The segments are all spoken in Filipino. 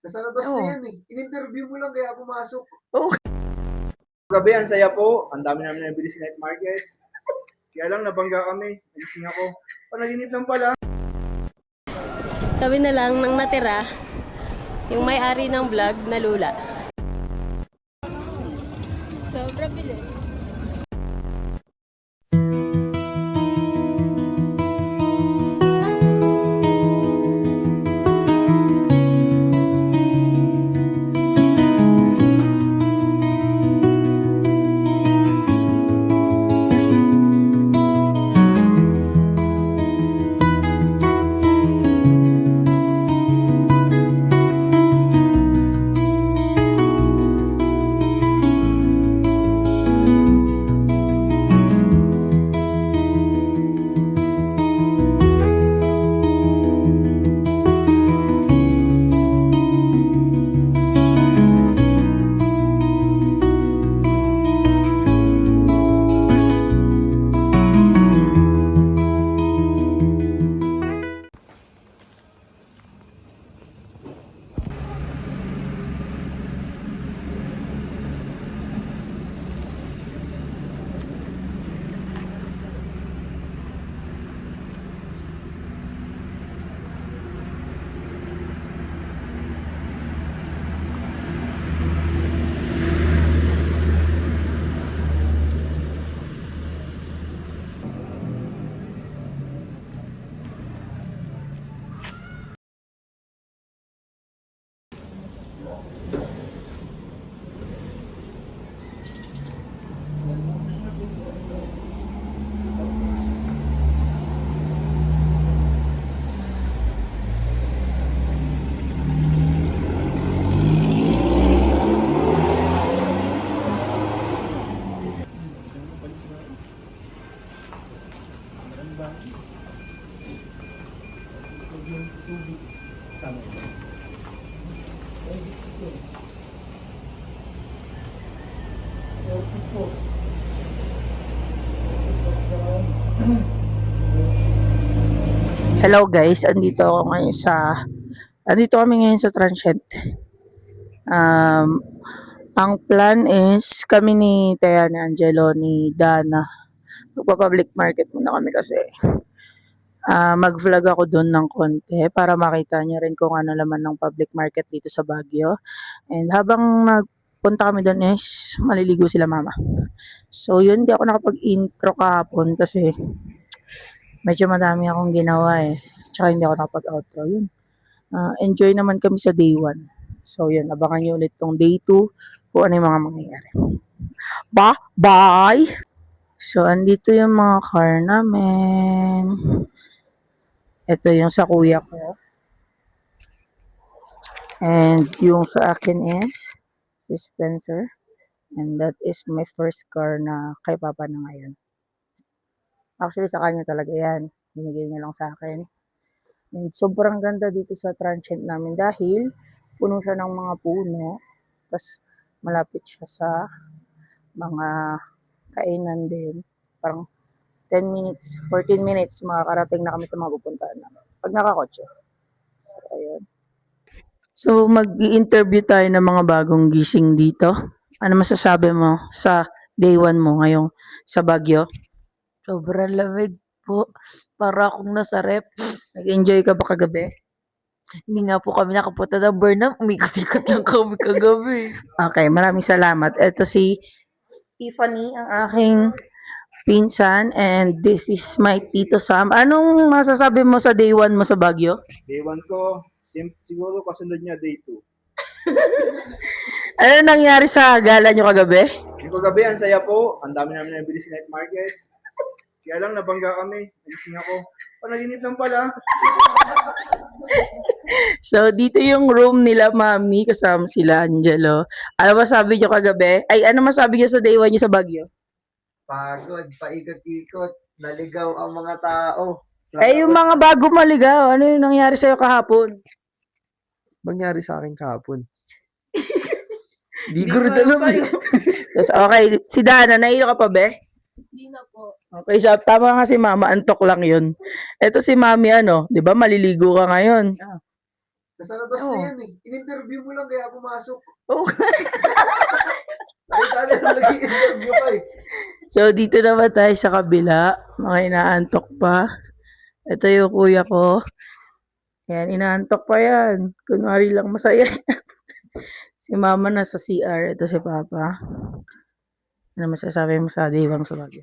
Nasa labas na Oo. yan eh. In-interview mo lang kaya pumasok. Oo. Gabi, ang saya po. Ang dami namin nabili sa night market. Kaya lang, nabangga kami. Nagising ako. Panaginip lang pala. Kami na lang nang natira, yung may-ari ng vlog na Lula. Sobrang bilis. Hello guys, andito kami ngayon sa Transient. Ang plan is kami ni Tea, ni Angelo, ni Dana. Magpa-public market muna kami kasi mag-vlog ako doon ng konti para makita niyo rin kung ano laman ng public market dito sa Baguio. And habang nagpunta kami doon is maliligo sila mama. So yun, di ako nakapag-intro kahapon kasi medyo madami akong ginawa eh. Tsaka hindi ako nakapag-outro. Yun. Enjoy naman kami sa day 1. So yun, abangan nyo ulit tong day 2 kung ano yung mga mangyayari. Bye! So, andito yung mga car namin. Ito yung sa kuya ko. And yung sa akin is si Spencer. And that is my first car na kay Papa na ngayon. Actually, sa kanya talaga yan. Binigay niya lang sa akin. And sobrang ganda dito sa Transient namin dahil puno siya ng mga puno. Tapos malapit siya sa mga kainan din. Parang 10 minutes, 14 minutes, makakarating na kami sa mga pupuntahan namin. Pag nakakotse. So, ayun. So, mag-i-interview tayo ng mga bagong gising dito. Ano masasabi mo sa day 1 mo ngayong sa Baguio? Sobrang lamig po. Para akong nasa rep. Nag-enjoy ka ba kagabi? Hindi nga po kami nakapunta ng Burnham. Umikot-ikot lang kami kagabi. Okay, maraming salamat. Ito si Tiffany, ang aking pinsan, and this is my Tito Sam. Anong masasabi mo sa day 1 mo sa Baguio? Day 1 ko, siguro kasunod niya day 2. Ano nangyari sa gala nyo kagabi? Yung gabi, ang saya po. Ang dami namin nabili sa night market. Kaya lang, nabangga kami. Nagising ako. Panaginip lang pala. So, dito yung room nila, mami, kasama sila, Angelo. Ano masabi nyo kagabi? Ay, ano masabi nyo sa day 1 nyo sa Baguio? Pagod, paikot-ikot. Naligaw ang mga tao. Eh, yung mga bago maligaw, ano yung nangyari sa'yo kahapon? Mangyari sa akin kahapon. Di ko rin alam eh. Yes, okay, si Dana, nahilo ka pa, be? Hindi na po. Okay, so tama nga si Mama, antok lang yun. Ito si Mami, ano, di ba maliligo ka ngayon? Nasa labas Oo. na yan eh. In-interview mo lang kaya pumasok. Oo. Nakita niya na nag-i-interview ka eh. So, dito naman tayo sa kabila. Mga inaantok pa. Ito yung kuya ko. Yan, inaantok pa yan. Kunwari lang masaya. Si mama nasa CR. Ito si papa. Ano masasabi mo sa diwang sa bagay?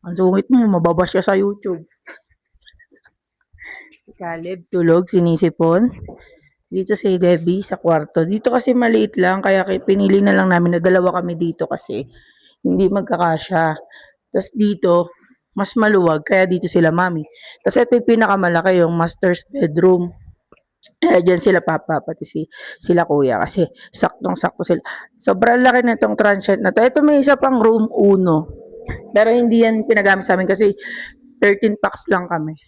Ang sungit mo, mababash siya sa YouTube. Si Caleb, tulog, sinisipon. Dito si Debbie sa kwarto. Dito kasi maliit lang, kaya pinili na lang namin na dalawa kami dito kasi hindi magkakasya. Tapos dito, mas maluwag, kaya dito sila mami. Tapos ito yung pinakamalaki, yung master's bedroom. Diyan sila papa, pati sila kuya kasi saktong-sakto sila. Sobrang laki na itong transient na to. Ito may isa pang room, uno. Pero hindi yan pinagamit sa amin kasi 13 packs lang kami.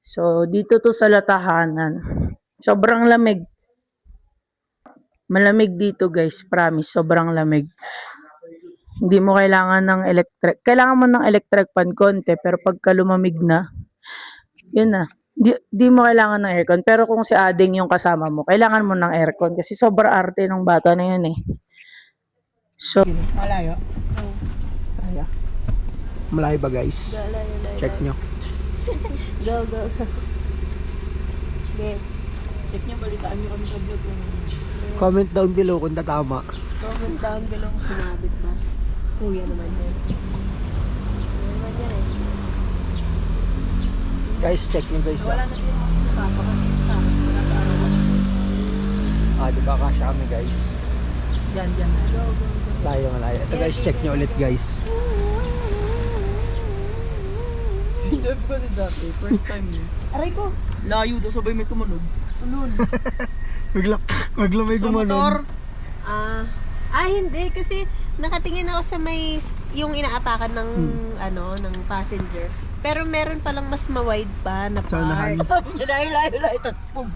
So, dito to sa latahanan. Sobrang lamig. Malamig dito guys, promise. Sobrang lamig. Hindi mo kailangan ng electric. Kailangan mo ng electric fan konti, pero pagka lumamig na, yun na. Di mo kailangan ng aircon. Pero kung si Ading yung kasama mo, kailangan mo ng aircon kasi sobra arte ng bata na yun eh. So, malayo? Oo. Kaya. Malayo ba guys? Layo. Check nyo. Go. Okay. Check niyo, balitaan niyo kami sa vlog kung Comment down below kung tatama. Comment down below kung sumabit ba. Kuya naman yan. Kuya naman yan eh. Guys, check nyo guys. wala na din yung mga papa kasi sa akin, wala sa araw. Di ba kasha kami guys? Diyan. Go. Malayo. Ito guys, check nyo ulit guys. Love ko ni dati, first time yun. Aray ko. Layo daw, sabay may tumunog. Ulun. Magla may Sa motor. Hindi kasi nakatingin ako sa may yung inaapakan ng ng passenger. Pero meron palang mas ma-wide pa na Sa unahan. part. Layo, tas pug.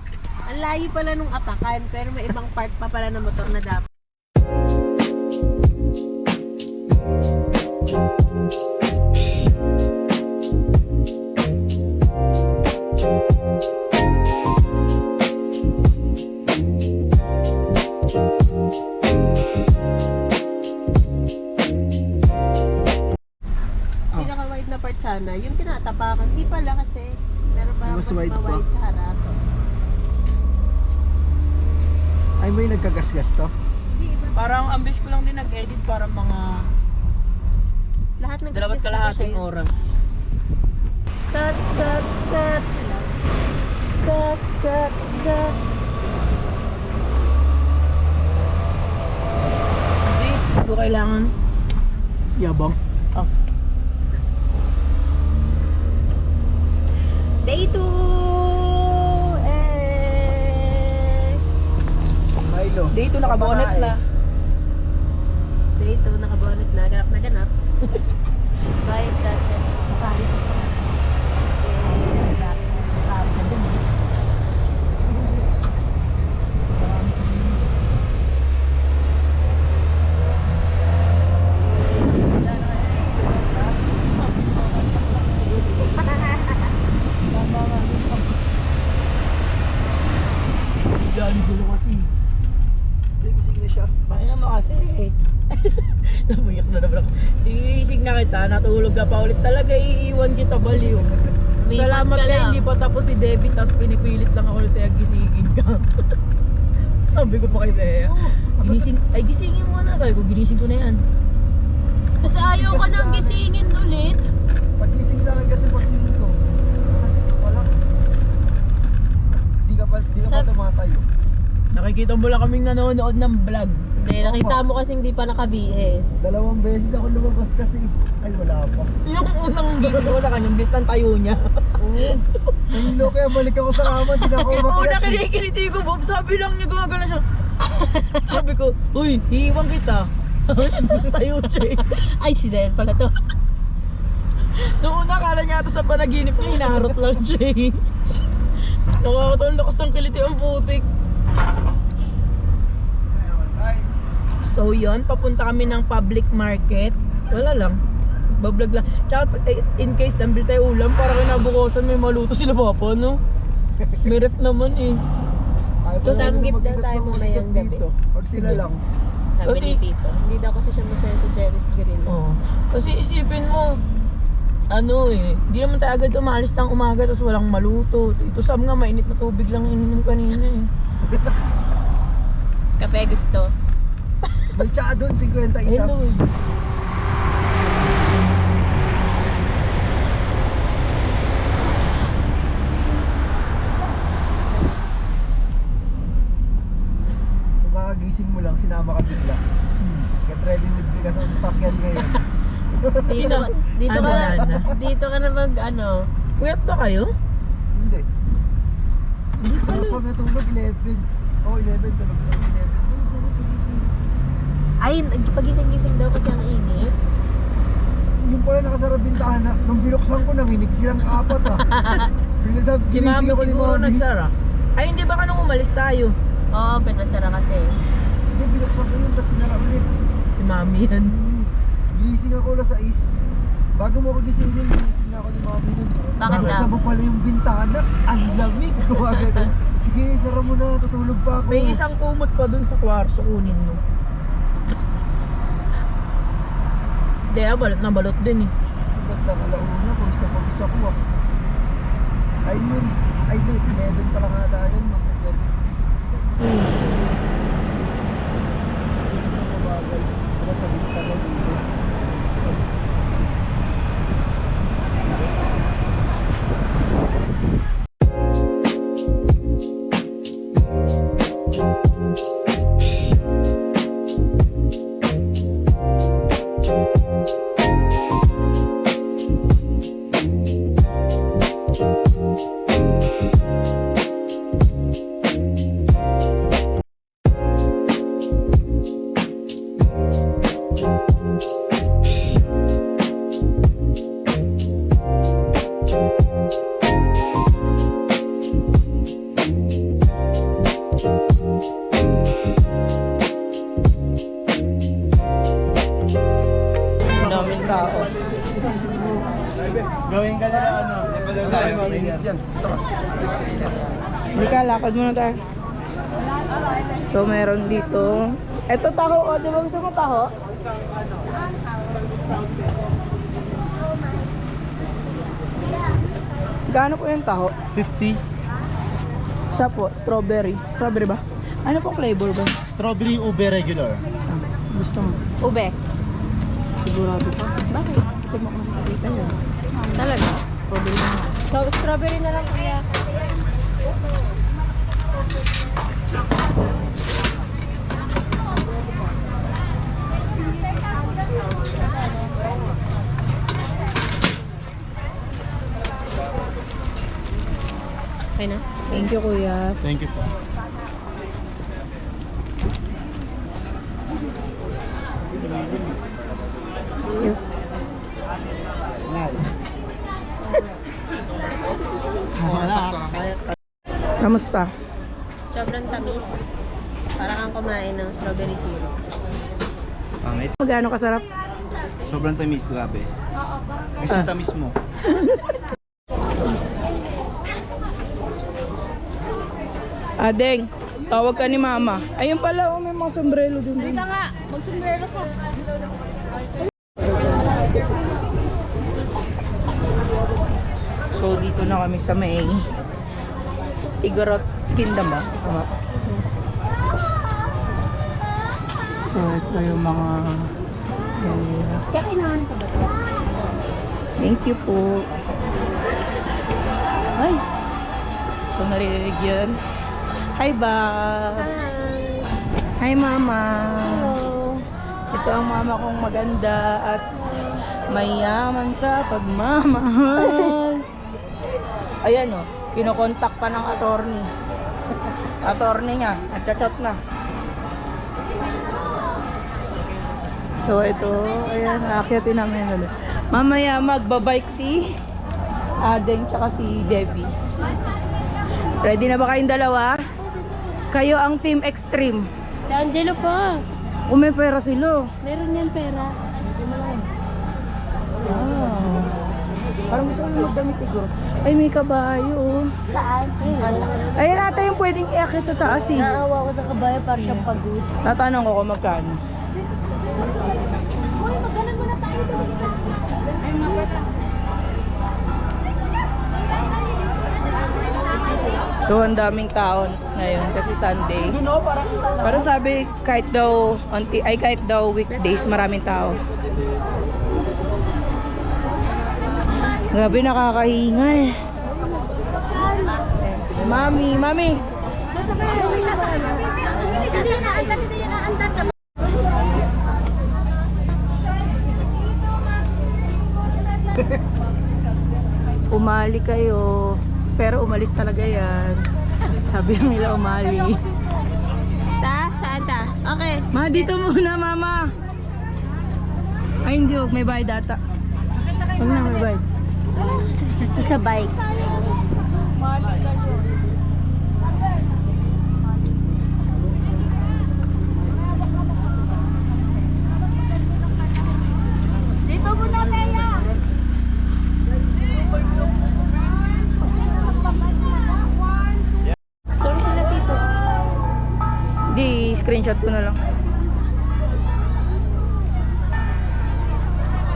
Ang layo pala nung apakan, pero may ibang part pa pala ng motor na dapat. Pinaka-wide na part sana, yung tinatapakan. Hindi pala kasi meron parang Mas mas wide pa. ma-wide sa harap. Ay, may nagkagasgas to? Hindi, iba. Parang ambis ko lang din nag-edit para mga Lahat ng dalawat kalahating oras. Cut. Hindi ko kailangan. Yabang. Day 2! Milo. Dito nakabonet na. Day 2, nakabonet na. Ganap na ganap. Bye, dati. Bye. Yan, gulo kasi. Gising na siya. Kaya mo kasi. Nabuyak na naman ako. Sinisig na kita, natulog ka pa ulit. Talaga iiwan kita baliw. May Salamat ka na lang. hindi pa tapos si Debbie, tapos pinipilit lang ako ulit kaya gisingin ka. Sabi ko pa kay Thea. Gisingin mo na. Sabi ko, ginising ko na yan. Kasi ayaw ko nang gisingin ulit. Pag-gising sa akin kasi pag-gising ko. Nasa 6 pa lang. Tapos di ka pa tumatayo. Nakikita mo lang kaming nanonood ng vlog. Hindi, nakita mo kasi hindi pa naka-BS. 2 beses ako lumabas kasi. Ay, wala pa. Yung unang gising ko sa kanya, bis ng tayo niya. Oo. Nahilo kaya balik ako sa kama. Di na ako Yung una umakyat. kinikiliti ko, Bob, sabi lang niya gumagana siya. Sabi ko, uy, hiiwan kita. Bis tayo siya eh. Ay, si Del pala to. Noong una, akala niya ata sa panaginip niya, hinaharot lang siya eh. Nakakataon, lakas ng kiliti ang putik. So yun, papunta kami ng public market. Wala lang. Bablog lang. Tsaka in case lang tayo ulam, para kinabukasan may maluto sila papa, no? May ref naman eh. Ayaw pa Some namin gift daw mag-ikot tayo ng mamayang mag-ikot gabi. dito. Pag sila lang. Sabi Kasi- ni Tito. Hindi daw kasi siya masaya sa Jerry's Grill. Oo. Kasi isipin mo, ano eh, hindi naman tayo agad umalis ng umaga tapos walang maluto. Ito Sam nga, mainit na tubig lang ininom kanina eh. Kape gusto. May tsaa doon, 51. Hello eh. Kung makagising mo lang, sinama ka bigla. Get ready with me kasi sa sasakyan ngayon. Dito, dito Ah, ka, si Nana. dito ka na mag ano. Puyat ba kayo? Hindi. Hindi Pero pala. sa may tulog, 11. Oh, 11. Tulog lang, 11. Ay, pagising-gising daw kasi ang init. Yung pala nakasara bintana. Nung binuksan ko, nanginig silang apat ah. Bigla sabi, Si Mami sinisigaw ko ni siguro Mami. nagsara. Ay, hindi ba ka nung umalis tayo? Oo, pinasara kasi. Hindi, binuksan ko yun, tapos sinara ulit. Si Mami yan. Ginising ako alas 6. Bago mo ako gisingin, ginising na ako ni Mami nun. Bakit daw? Nasa mo pala yung bintana, ang lamig. Gumagano. Sige, sara mo na, tutulog pa ako. May isang kumot pa dun sa kwarto, kunin mo. Hindi balot na balot din eh. Ba't na alauna, kung gusto pag-isa ko ah. Ay nun, ay di, 11 pala nga tayo. Magkagyan. Daming tao. Gawin ka nila ano, napalaw tayo. Hindi ka, lakad muna tayo. So, meron dito. Eto taho, o. Di ba gusto mo taho? Gaano po yung taho? 50. Isa po, strawberry. Strawberry ba? Ano pong flavor ba? Strawberry ube regular. Gusto mo? Ube. Sigurado ka? Bakit? Gusto mo kung makikita yun. Talaga? Strawberry na. So, strawberry na lang kuya. Okay na? Thank you, kuya. Thank you po. You. Kamusta? Sobrang tamis. Parang kang kumain ng strawberry syrup. Pangit. Magano kasarap? Sobrang tamis, grabe. Kasi Ah. tamis mo. Adeng, tawag ka ni mama. Ayun pala, oh, may mga sombrero dun. Halika nga, magsumbrero ka. So, dito na kami sa may Igorot Kingdom ba? Tama. So, ito yung mga Kaya kailangan ka ba ito? thank you po. Ay! So, naririnig yun. Hi, ba? Hi, mama. Hello. Ito ang mama kong maganda at mayaman sa pagmamahal. Ayan o, kinokontak pa ng attorney. Attorney niya, at chat na. So ito, ayan, akyatin namin ulit. Mamaya magbabike si Adeng tsaka si Debbie. Ready na ba kayong dalawa? Kayo ang Team Extreme. Si Angelo pa. Kung may pera sila. Meron yan pera. Wow. Parang gusto ko yung magdamit siguro. Ay, may kabayo. Oh. Saan? Ayun ata yung pwedeng iakit sa taas eh. Naawa ko sa kabayo para siyang pagod. Tatanong ko kung magkano. Uy, magalan muna tayo doon. So, ang daming tao ngayon kasi Sunday. Pero sabi, kahit daw weekdays, maraming tao. Grabe, nakakahingal. Mami. Umali kayo. Pero umalis talaga yan. Sabi nila umali. Saan ta? Okay. Ma, dito muna, mama. Ay, hindi. Huwag may bayad data. Huwag na, may bayad. Sa bike. Dito muna, Leia. Sorry sila dito. Di, screenshot ko na lang.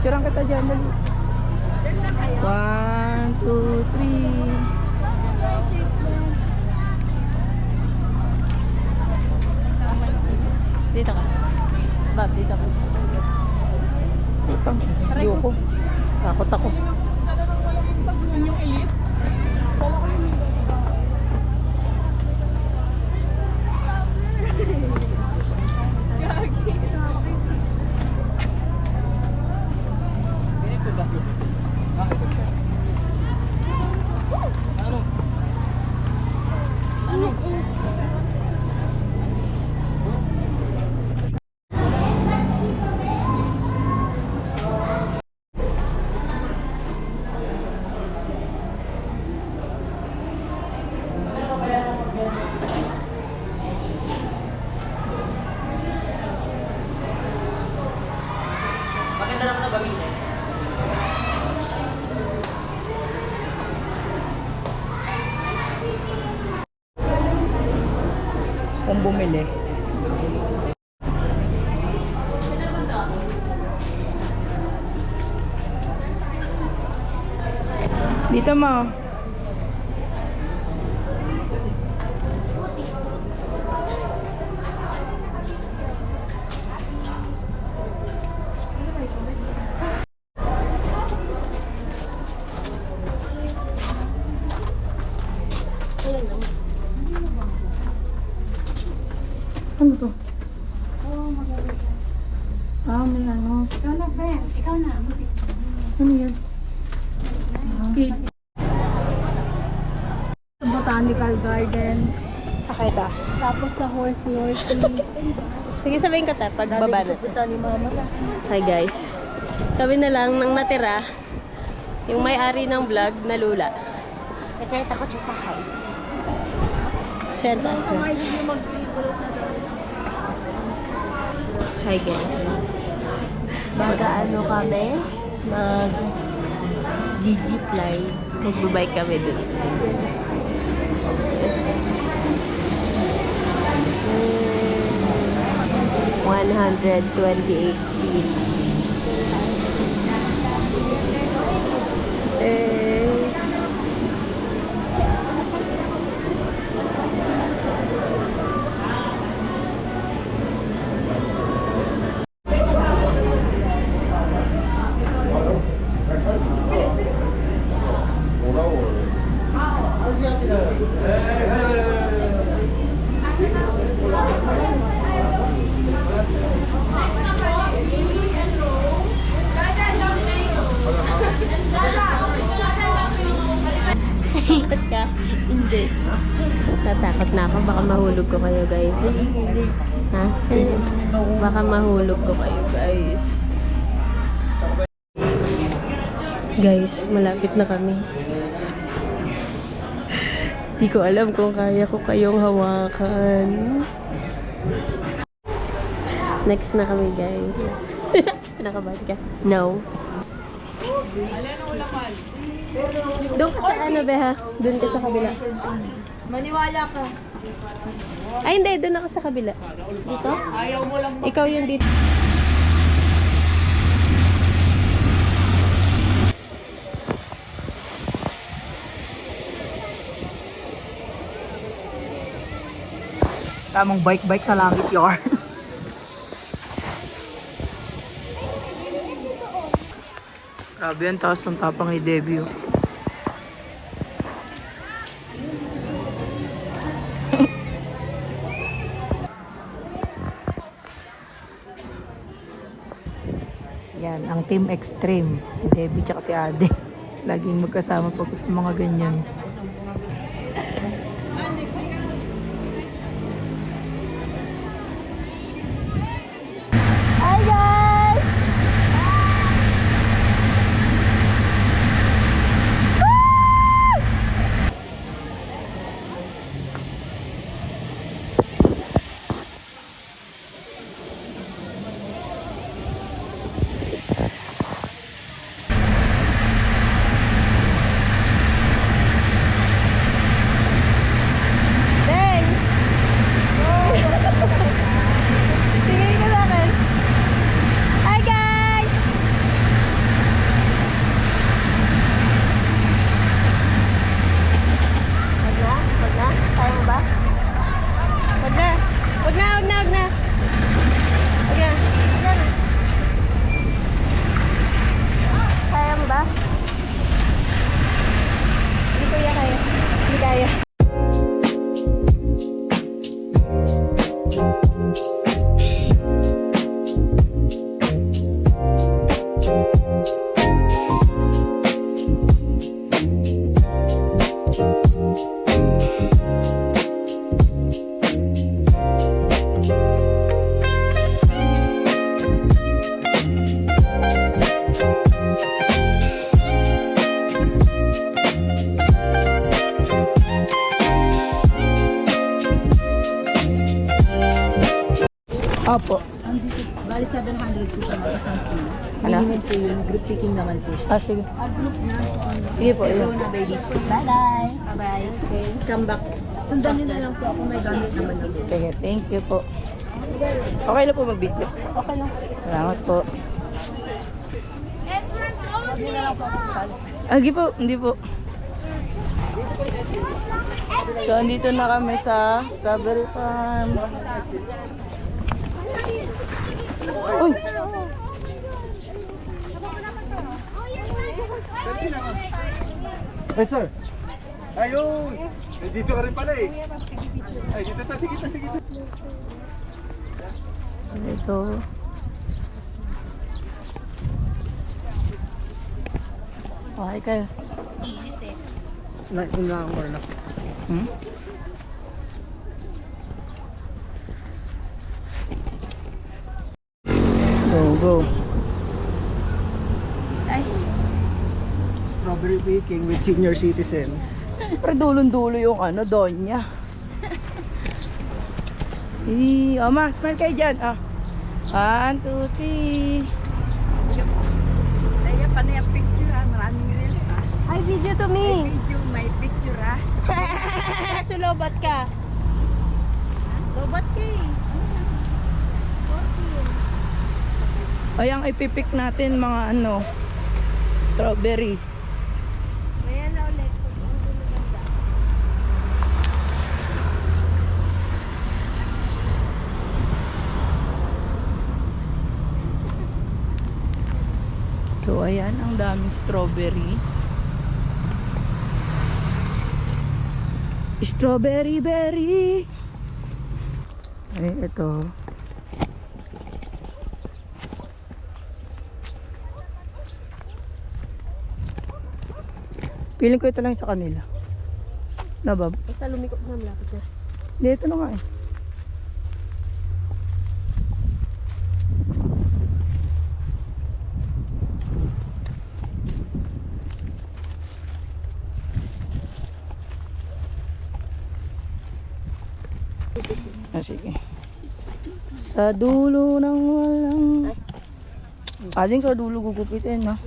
Surang kita dyan, dali. 1, 2, 3. Dito ka. Bob, dito ka. Utang, ayoko. Takot ako. Kung bumili. Dito mo. Ano to? Ah, may ano. Ikaw na, friend. Ikaw na. Ano yan? Sa Botanical Garden. Pakita. Tapos sa Horsey. Sige, sabihin ka ta, pagbaba na. Punta ni Mama na. Hi guys. Kami na lang nang natira. Yung may-ari ng vlog na Lula. Kasi takot siya sa heights. Siya ang taas na. Hi guys. Baga ano kami? Mag-zipline. Magbabike kami dun. Mm, 128 feet. Takot ka? Hindi. Natakot na ako. Baka mahulog ko kayo, guys. Ha? Baka mahulog ko kayo, guys. Guys, malapit na kami. Di ko alam kung kaya ko kayong hawakan. Next na kami, guys. Pinakabahan ka? No. Doon ka sa ano, Beha? Doon ka sa kabila. Maniwala ka. Ay, hindi. Doon ako sa kabila. Dito? Ayaw mo lang Ikaw yung dito. tamang bike-bike sa langit yar. Grabe ang taas ng tapang ni Debbie. Yan, ang Team Extreme. Si Debbie tsaka si Ade. Laging magkasama pag sa mga ganyan. Hi, guys! Thanks! Tingin ka sa akin. Hi, guys! Wag na? Wag na? Kaya mo ba? Wag na! Wag na! Wag na! Wag na! Wag na! Kaya mo ba? Hindi ko kaya. Hindi kaya. Opo. Bali 700 po siya mga isang kilo. Ano? Minimum po yun, group picking naman po siya. Ah, sige. Group na. Sige po. Go Yun. na baby. Bye-bye. Bye-bye. Okay. Come back. Sundan niyo na lang po ako, may gamit naman ako. Sige, thank you po. Okay lang po mag-video. Okay lang. Salamat po. Hindi na lang po ako kasali sa Agi po, hindi po. So, andito na kami sa Strawberry Farm. Uy! Hey, sir. Ayun. Dito ka rin pala eh. Ay, dito ta. Sige. So, ito. Okay kayo. Inaang mo na. Hmm? Go. Strawberry picking with senior citizen. Pero dulong-dulo yung ano, Donya. Oh, Max, smile kayo dyan. 1, 2, 3. Kaya pa na yung picture ha, maraming reels ha. Hi, video to me! Video, may picture ha. Sulobat ka. Lobat ka eh. Ay, ang ipipik natin mga ano, strawberry. Kaya na ulit. So, ayan, ang daming strawberry. Strawberry berry. Ay, ito. Piling ko ito lang sa kanila. Nabab. Basta lumikot na malapit na. Dito na nga eh. Sige. Sa dulo ng walang... Ading sa dulo gugupitin, ha?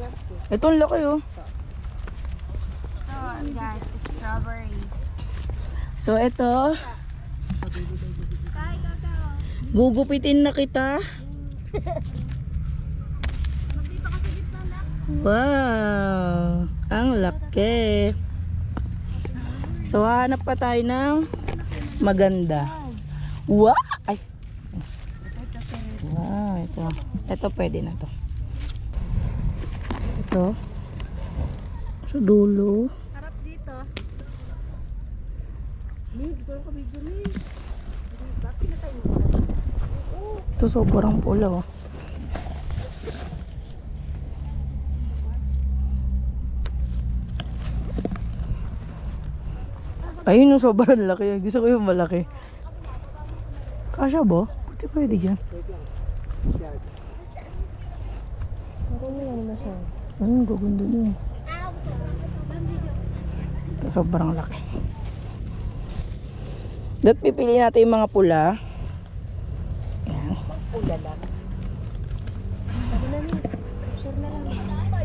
Ito ang laki, oh. Guys, strawberry. So, ito. Gugupitin na kita. Wow. Ang laki. So, hanap pa tayo ng maganda. Wow. Ay. Wow, ito. Ito pwede na to. Ito. Sa dulo. Harap dito. Ito sobrang pula oh. Ayun yung sobrang laki. Gusto ko yung malaki. Kasya ba? Pwede pwede dyan. Ayun, gaganda dun. Ito sobrang laki. Dot pipili natin yung mga pula. Ayan. Pula lang. Sabi na ni. Sure na lang.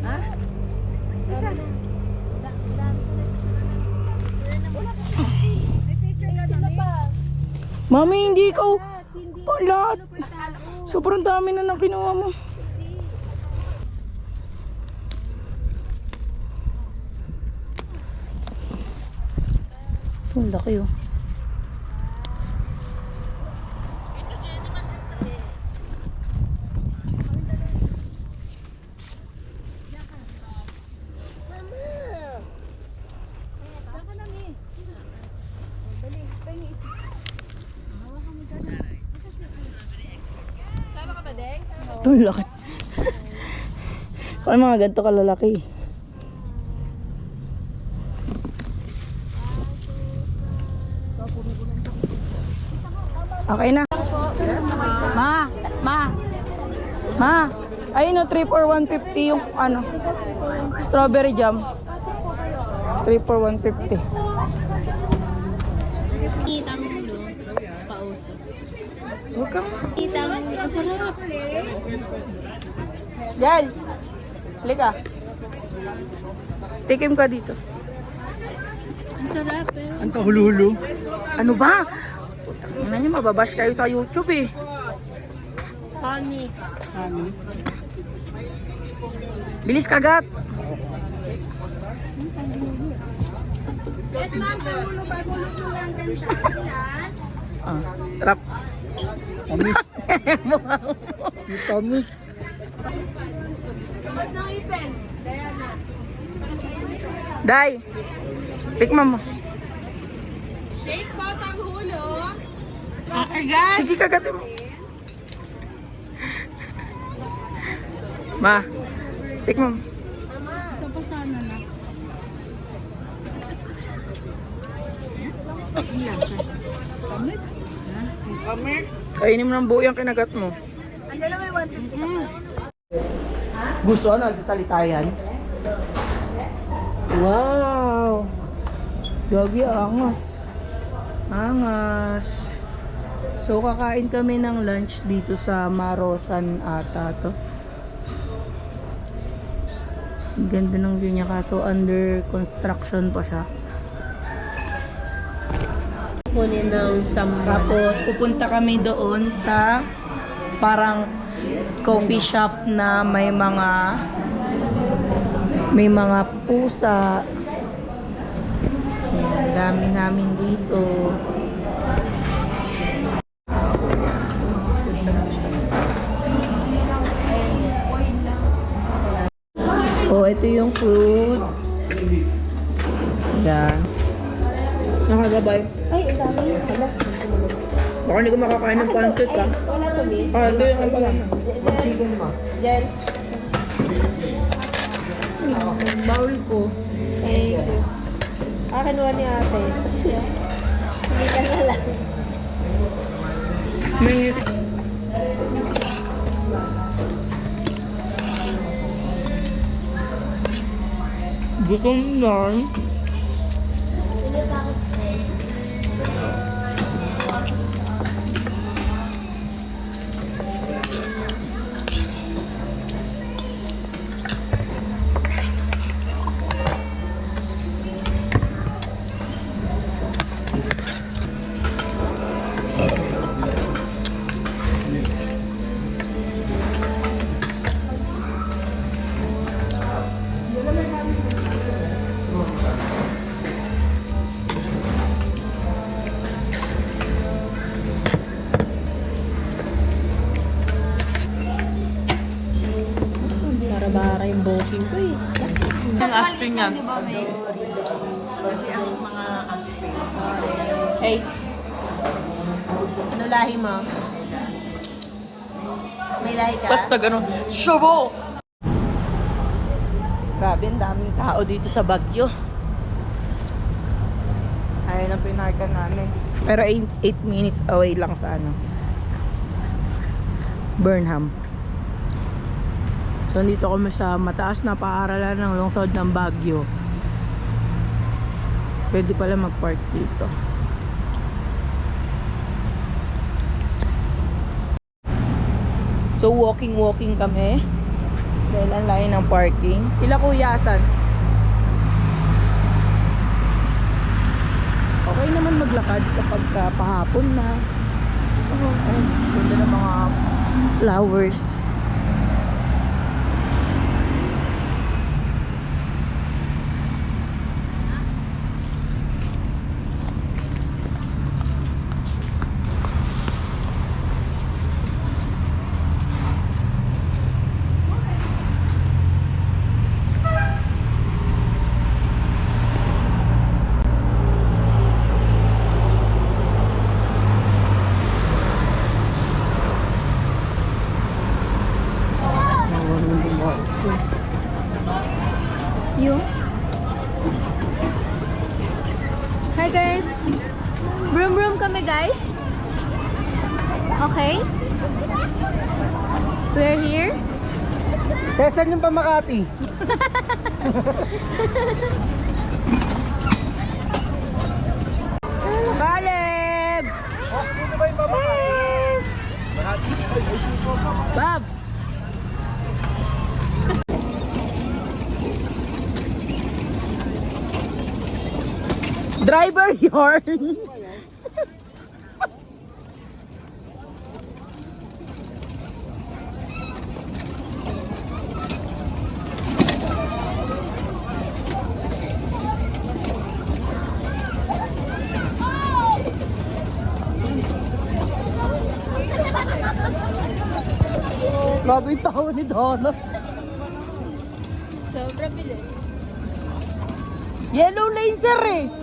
Ha? Teka. May picture ka na pa. Mami, hindi ikaw. Lahat. Sobrang dami na nang kinuha mo. Ang laki oh. Ang laki. Kaya mga ganito kalalaki. Okay na. Ma. Ayun o, 3 for 150 yung ano. Strawberry jam. 3 for 150. Kitang ulo, pauso. Huwag kang. Kitang, ang sarap. Jel. Halika. Tikim ka dito. Ang sarap, pero Ang kahululo. Ano ba? Ano nyo, mababash kayo sa YouTube eh. honey. Bilis kagat. Ah, trap. Tamis. Tamis. Day. Tikman mo. Shake po ang hulo. Sige, kagatin mo. Ma. Tikman mo. Isa pa sana na. Kainin mo ng buo yung kinagat mo. Andiyan na may 150. Gusto ano, nagsasalita yan? Wow! Gagi, angas. Angas. So, kakain kami ng lunch dito sa Marosan ata to. Ang ganda ng view niya, kaso under construction pa siya. Kunin ng samban. Tapos, pupunta kami doon sa parang coffee shop na may mga pusa. Ayan, dami namin dito. Oh, ito yung food. Ayan. Nakagabay. Ay, ang dami. Hala. Baka hindi ko makakain ng pancit ah. Wala to, me. Ah, ito yung pala. Jen. Bowl ko. Thank you. Kinuha ni ate. Hindi ka na lang. May gutom na. aspin ko eh. Ang aspin nga. Hey. Ano lahi mo? May lahi ka? Tapos nag ano, Shabo! Grabe, ang daming tao dito sa Baguio. Ayun ang pinarkan namin. Pero 8 minutes away lang sa ano. Burnham. So, nandito kami sa mataas na paaralan ng lungsod ng Baguio. Pwede pala mag-park dito. So, walking kami. Dahil ang layo ng parking. Sila kuyasan. Okay naman maglakad kapag pahapon na. Oh, ayun, ganda ng mga flowers. You? Hi guys! Broom broom kami guys. Okay? We're here. Tesan yung pamakati. Caleb! Dito ba yung pamakati? Bob! Driver yarn! Grabe yung tao ni Donna. Sobrang bilis. Yellow lane sir eh.